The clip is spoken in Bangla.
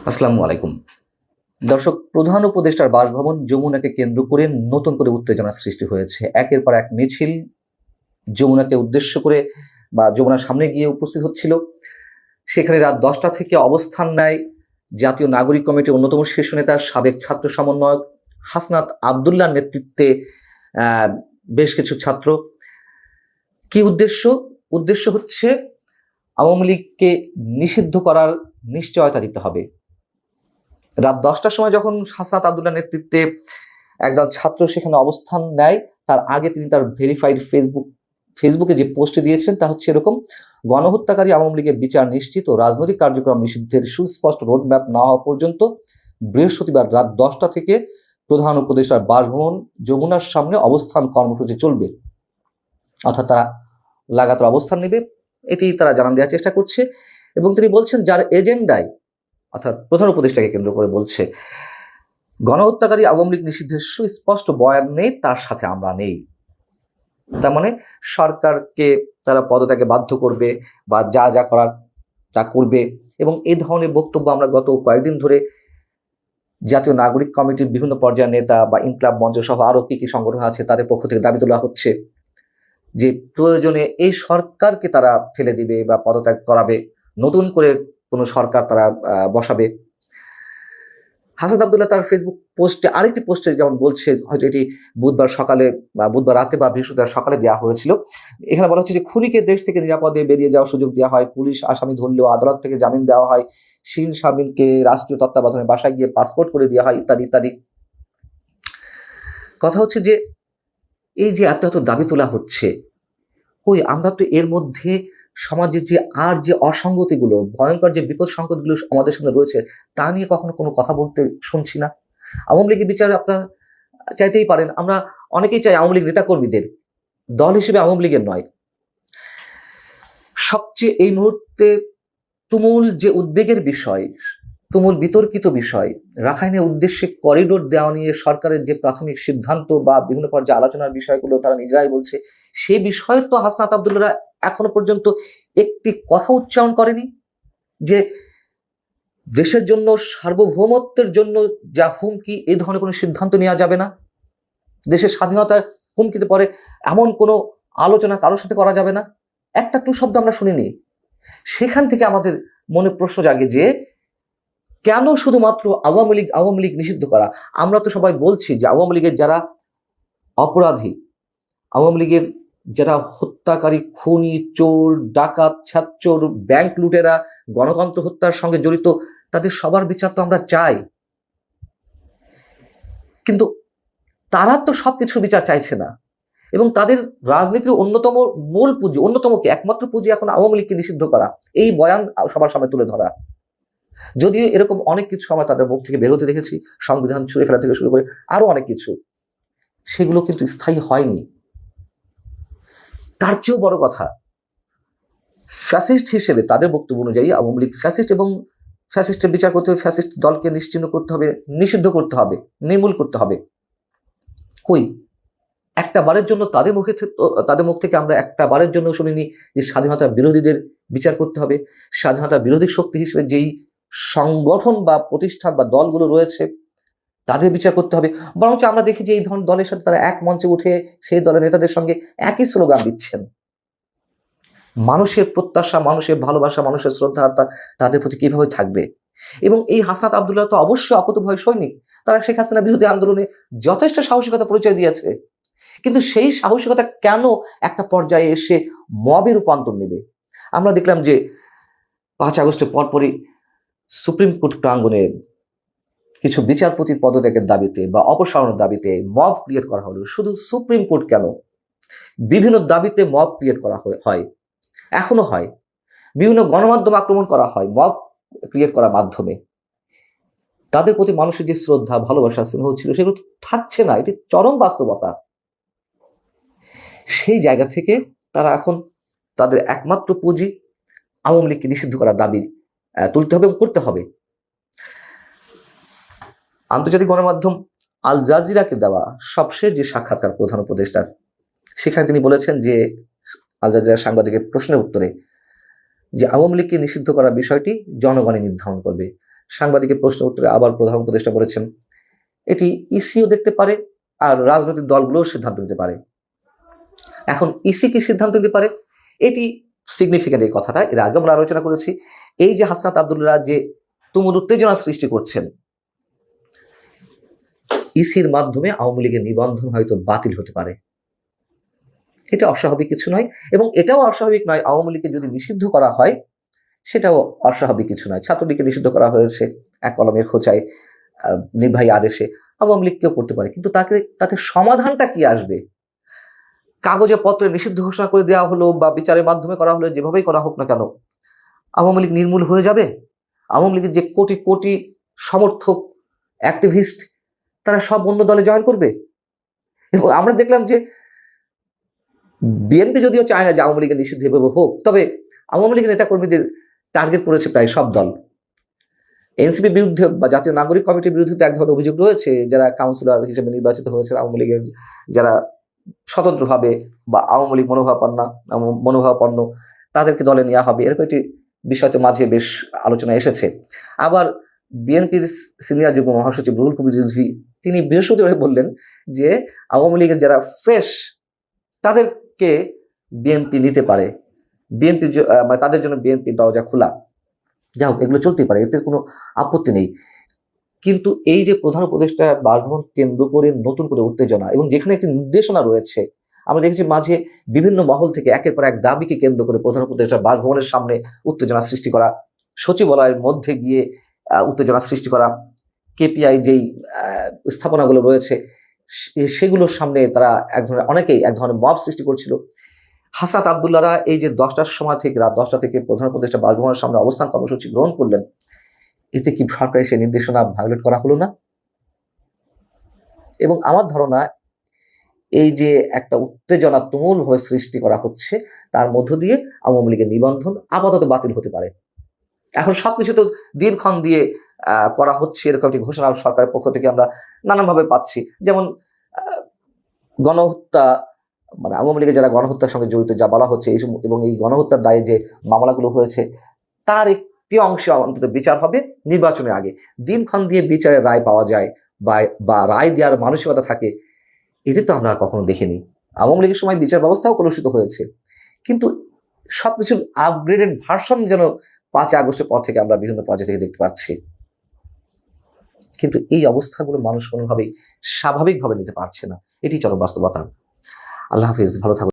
আসসালামু আলাইকুম। দর্শক, প্রধান উপদেষ্টার বাসভবন যমুনাকে কেন্দ্র করে নতুন করে উত্তেজনার সৃষ্টি হয়েছে। একের পর এক মিছিল যমুনাকে উদ্দেশ্য করে বা যমুনার সামনে গিয়ে উপস্থিত হচ্ছিল। সেখানে রাত 10টা থেকে অবস্থান নেয় জাতীয় নাগরিক কমিটির অন্যতম শীর্ষ নেতা সাবেক ছাত্র সমন্বয়ক হাসনাত আবদুল্লাহর নেতৃত্বে আহ, বেশ কিছু ছাত্র। কি উদ্দেশ্য? উদ্দেশ্য হচ্ছে আওয়ামী লীগকে নিষিদ্ধ করার নিশ্চয়তা দিতে হবে। রাত 10টার সময় যখন হাসনাত আবদুল্লাহ নেতৃত্বে একদল ছাত্র সেখানে অবস্থান নেয়, তার আগে তিনি তার ভেরিফাইড ফেসবুকে যে পোস্টে দিয়েছেন তা হচ্ছে এরকম: গণহত্যাকারী আওয়ামী লীগের বিচার নিশ্চিত ও রাজনৈতিক কার্যক্রম নিষিদ্ধের সুস্পষ্ট রোডম্যাপ না হওয়া পর্যন্ত বৃহস্পতিবার রাত 10টা থেকে প্রধান উপদেষ্টার বাসভবন যমুনার সামনে অবস্থান কর্মসূচি চলবে। অর্থাৎ তারা লাগাতার অবস্থান নেবে, এটি তারা জানান দেওয়ার চেষ্টা করছে। এবং তিনি বলছেন, যার এজেন্ডায়, অর্থাৎ প্রধান উপদেষ্টাকে কেন্দ্র করে বলছে, গণহত্যাকারী আওয়ামী লীগ নিষিদ্ধের সুস্পষ্ট বয়ান নেই, তার সাথে আমরা নেই। তার মানে সরকারকে তারা পদত্যাগে বাধ্য করবে বা যা যা করার তা করবে। এবং এই ধরনের বক্তব্য আমরা গত কয়েকদিন ধরে জাতীয় নাগরিক কমিটির বিভিন্ন পর্যায়ের নেতা বা ইনকলাব মঞ্চ সহ আরো কি কি সংগঠন আছে তাদের পক্ষ থেকে দাবি তোলা হচ্ছে যে প্রয়োজনে এই সরকারকে তারা ফেলে দিবে বা পদত্যাগ করাবে, নতুন করে কোনো সরকার তারা বসাবে। হাসান আবদুল্লাহ তার ফেসবুক পোস্টে আরেকটি পোস্টে যেমন বলছে, হয়তো এটি বুধবার সকালে বা বুধবার রাতে বা বৃহস্পতিবার সকালে দেওয়া হয়েছিল। এখানে বলা হচ্ছে যে খুনিকে দেশ থেকে নিরাপদে বেরিয়ে যাওয়ার সুযোগ দেওয়া হয়, পুলিশ আসামি ধরলেও আদালত থেকে জামিন দেওয়া হয়, শিন শামিনকে রাষ্ট্রীয় তত্ত্বাবধানে বাসায় গিয়ে পাসপোর্ট করে দেওয়া হয়, ইত্যাদি ইত্যাদি। কথা হচ্ছে যে এই যে এত এত দাবি তোলা হচ্ছে, কই আমরা তো এর মধ্যে সমাজের যে অসঙ্গতিগুলো, ভয়ঙ্কর যে বিপদ সংকটগুলো আমাদের সামনে রয়েছে তা নিয়ে কখনো কোনো কথা বলতে শুনছি না। আওয়ামী লীগের বিচার আপনারা চাইতেই পারেন, আমরা অনেকেই চাই আওয়ামী লীগ নেতাকর্মীদের, দল হিসেবে আওয়ামী লীগের নয়। সবচেয়ে এই মুহূর্তে তুমুল যে উদ্বেগের বিষয়, তুমুল বিতর্কিত বিষয়, রাখাইনের উদ্দেশ্যে করিডোর দেওয়া নিয়ে সরকারের যে প্রাথমিক সিদ্ধান্ত বা বিভিন্ন পর্যায়ে আলোচনার বিষয়গুলো তারা নিজেরাই বলছে, সেই বিষয়ে তো হাসনাত আবদুল্লাহরা এখনো পর্যন্ত একটি কথা উচ্চারণ করেনি যে দেশের জন্য, সার্বভৌমত্বের জন্য যা হুমকি, এই ধরনের কোনো সিদ্ধান্ত নেওয়া যাবে না। দেশের স্বাধীনতার হুমকিতে পরে এমন কোনো আলোচনা কারোর সাথে করা যাবে না, একটা টু শব্দ আমরা শুনিনি। সেখান থেকে আমাদের মনে প্রশ্ন জাগে যে কেন শুধুমাত্র আওয়ামী লীগ নিষিদ্ধ করা? আমরা তো সবাই বলছি যে আওয়ামী লীগের যারা অপরাধী, আওয়ামী লীগের যারা হত্যাকারী, খুনি, চোর, ডাকাত, ছাত্র, ব্যাংক লুটেরা, গণতন্ত্র হত্যার সঙ্গে জড়িত, তাদের সবার বিচার তো আমরা চাই। কিন্তু তারা তো সবকিছুর বিচার চাইছে না। এবং তাদের রাজনীতির অন্যতম মূল পুঁজি, একমাত্র পুঁজি এখন আওয়ামী লীগকে নিষিদ্ধ করা, এই বয়ান সবার সামনে তুলে ধরা। যদিও এরকম অনেক কিছু আমরা তাদের মুখ থেকে বেরোতে দেখেছি, সংবিধান ছুঁড়ে ফেলা থেকে শুরু করে আরো অনেক কিছু, সেগুলো কিন্তু স্থায়ী হয়নি। তার চেয়েও বড় কথা, ফ্যাসিস্ট হিসেবে তাদের বক্তব্য অনুযায়ী আওয়ামী লীগ ফ্যাসিস্ট, এবং ফ্যাসিস্টের বিচার করতে হবে, ফ্যাসিস্ট দলকে নিশ্চিহ্ন করতে হবে, নিষিদ্ধ করতে হবে, নির্মূল করতে হবে। কই একটা বারের জন্য তাদের মুখ থেকে আমরা একটা বারের জন্য শুনিনি যে স্বাধীনতা বিরোধীদের বিচার করতে হবে, স্বাধীনতা বিরোধী শক্তি হিসেবে যেই সংগঠন বা প্রতিষ্ঠান বা দলগুলো রয়েছে তাদের বিচার করতে হবে। বরঞ্চ আমরা দেখি যে এই ধরনের দলের সাথে তারা এক মঞ্চে উঠে সেই দলের নেতাদের সঙ্গে একই স্লোগান দিচ্ছেন। মানুষের প্রত্যাশা, মানুষের ভালোবাসা, মানুষের শ্রদ্ধা তাদের প্রতি কিভাবে থাকবে? এবং এই হাসনাত আবদুল্লাহ তো অবশ্যই অকুতোভয় সৈনিক, তারা শেখ হাসিনা বিরোধী আন্দোলনে যথেষ্ট সাহসিকতা পরিচয় দিয়েছে। কিন্তু সেই সাহসিকতা কেন একটা পর্যায়ে এসে মবে রূপান্তর নেবে? আমরা দেখলাম যে 5 আগস্টের পরপরই সুপ্রিম কোর্ট প্রাঙ্গণে কিছু বিচারপতির পদত্যাগের দাবিতে বা অপসারণের দাবিতে মব ক্রিয়েট করা হলো। শুধু সুপ্রিম কোর্ট কেন, বিভিন্ন দাবিতে মব ক্রিয়েট করা হয়, এখনো হয়। বিভিন্ন গণমাধ্যম আক্রমণ করা হয় মব ক্রিয়েট করার মাধ্যমে। তাদের প্রতি মানুষের যে শ্রদ্ধা, ভালোবাসা, স্নেহ ছিল সেগুলো থাকছে না, এটি চরম বাস্তবতা। সেই জায়গা থেকে তারা এখন তাদের একমাত্র পুঁজি আওয়ামী লীগকে নিষিদ্ধ করার দাবি তুলতে হবে এবং করতে হবে। আন্তর্জাতিক গণমাধ্যম আল জাজিরাকে দেওয়া সবশেষ যে সাক্ষাৎকার প্রধান উপদেষ্টার, সেখানে তিনি বলেছেন যে আল জাজিরার সাংবাদিকের প্রশ্নের উত্তরে যে আওয়ামী লীগকে নিষিদ্ধ করার বিষয়টি জনগণই নির্ধারণ করবে, সাংবাদিকের প্রশ্ন উত্তরে আবার প্রধান উপদেষ্টা বলেছেন এটি ইসিও দেখতে পারে আর রাজনৈতিক দলগুলোও সিদ্ধান্ত নিতে পারে। এখন ইসি কি সিদ্ধান্ত নিতে পারে, এটি সিগনিফিক্যান্ট এই কথাটা। এর আগে আমরা আলোচনা করেছি এই যে হাসনাত আব্দুল্লাহ যে তুমুল উত্তেজনা সৃষ্টি করছেন, ইসির মাধ্যমে আওয়ামী লীগের নিবন্ধন হয়তো বাতিল হতে পারে। এটা অস্বাভাবিক কিছু নয়, এবং এটাও অস্বাভাবিক নয় আওয়ামী লীগকে যদি নিষিদ্ধ করা হয়, সেটাও অস্বাভাবিক কিছু নয়। ছাত্রলীগকে নিষিদ্ধ করা হয়েছে এক কলমের খোঁচায়, নির্বাহী আদেশে, আওয়ামী লীগ কেউ করতে পারে, কিন্তু তাতে সমাধানটা কি আসবে? কাগজে পত্রে নিষিদ্ধ ঘোষণা করে দেওয়া হলো বা বিচারের মাধ্যমে করা হলো, যেভাবেই করা হোক না কেন, আওয়ামী লীগ নির্মূল হয়ে যাবে? আওয়ামী লীগের যে কোটি কোটি সমর্থক, অ্যাক্টিভিস্ট, তারা সব অন্য দলে জয়েন করবে। এবং আমরা দেখলাম যে বিএনপি যদিও চায় না যে আওয়ামী লীগের নিষিদ্ধ এভাবে হোক, তবে আওয়ামী লীগের নেতাকর্মীদের টার্গেট করেছে প্রায় সব দল। এনসিপির বিরুদ্ধে বা জাতীয় নাগরিক কমিটির বিরুদ্ধে তো এক ধরনের অভিযোগ রয়েছে, যারা কাউন্সিলর হিসেবে নির্বাচিত হয়েছে আওয়ামী লীগের, যারা স্বতন্ত্রভাবে বা আওয়ামী লীগ মনোভাবাপন্ন তাদেরকে দলে নেওয়া হবে, এরকম একটি বিষয় তো মাঝে বেশ আলোচনা এসেছে। আবার বিএনপির সিনিয়র যুগ্ম মহাসচিব রুহুল কবির রিজভী তিনি বৃহস্পতিবার বললেন যে আওয়ামী লীগের যারা ফ্রেশ তাদেরকে বিএনপি নিতে পারে, বিএনপি মানে তাদের জন্য বিএনপির দরজা খোলা। যাই হোক, এগুলো চলতেই পারে, এতে কোনো আপত্তি নেই। কিন্তু এই যে প্রধান উপদেষ্টা বাসভবন কেন্দ্র করে নতুন করে উত্তেজনা, এবং যেখানে একটি নির্দেশনা রয়েছে, আমরা দেখেছি মাঝে বিভিন্ন মহল থেকে একের পর এক দাবিকে কেন্দ্র করে প্রধান উপদেষ্টার বাসভবনের সামনে উত্তেজনা সৃষ্টি করা, সচিবালয়ের মধ্যে গিয়ে উত্তেজনা সৃষ্টি করা, কেপিআই যেই স্থাপনাগুলো রয়েছে সেগুলোর সামনে তারা অনেকেই এক ধরনের মব সৃষ্টি করছিল। হাসনাত আব্দুল্লাহরা এই যে 10টার সময় থেকে রাত 10টা থেকে প্রধান উপদেষ্টা বাসভবনের সামনে অবস্থান কর্মসূচি গ্রহণ করলেন, এতে কি সরকারের সেই নির্দেশনা ভায়োলেট করা হলো না? এবং আমার ধারণা এই যে একটা উত্তেজনা তুমুল হয়ে সৃষ্টি করা হচ্ছে, তার মধ্য দিয়ে আওয়ামী লীগের নিবন্ধন আপাতত বাতিল হতে পারে। এখন সবকিছু তো দিনক্ষণ দিয়ে করা হচ্ছে, এরকম একটি ঘোষণা সরকারের পক্ষ থেকে আমরা নানানভাবে পাচ্ছি। যেমন গণহত্যা, মানে আওয়ামী লীগের যারা গণহত্যার সঙ্গে জড়িত যা বলা হচ্ছে, এবং এই গণহত্যার দায়ে যে মামলাগুলো হয়েছে তার একটি অংশ অন্তত বিচার হবে নির্বাচনের আগে। দিনক্ষণ দিয়ে বিচারের রায় পাওয়া যায় বা রায় দেওয়ার মানসিকতা থাকে, এটা তো আমরা কখনো দেখিনি। আওয়ামী লীগের সময় বিচার ব্যবস্থাও কলুষিত হয়েছে, কিন্তু সবকিছুর আপগ্রেডেড ভার্সন যেন 5 আগস্টের পর থেকে আমরা বিভিন্ন পর্যায়ে থেকে দেখতে পাচ্ছি। কিন্তু এই অবস্থাগুলো মানুষ কোনোভাবেই স্বাভাবিকভাবে নিতে পারছে না, এটি চরম বাস্তবতা। আল্লাহ হাফিজ, ভালো থাকুন।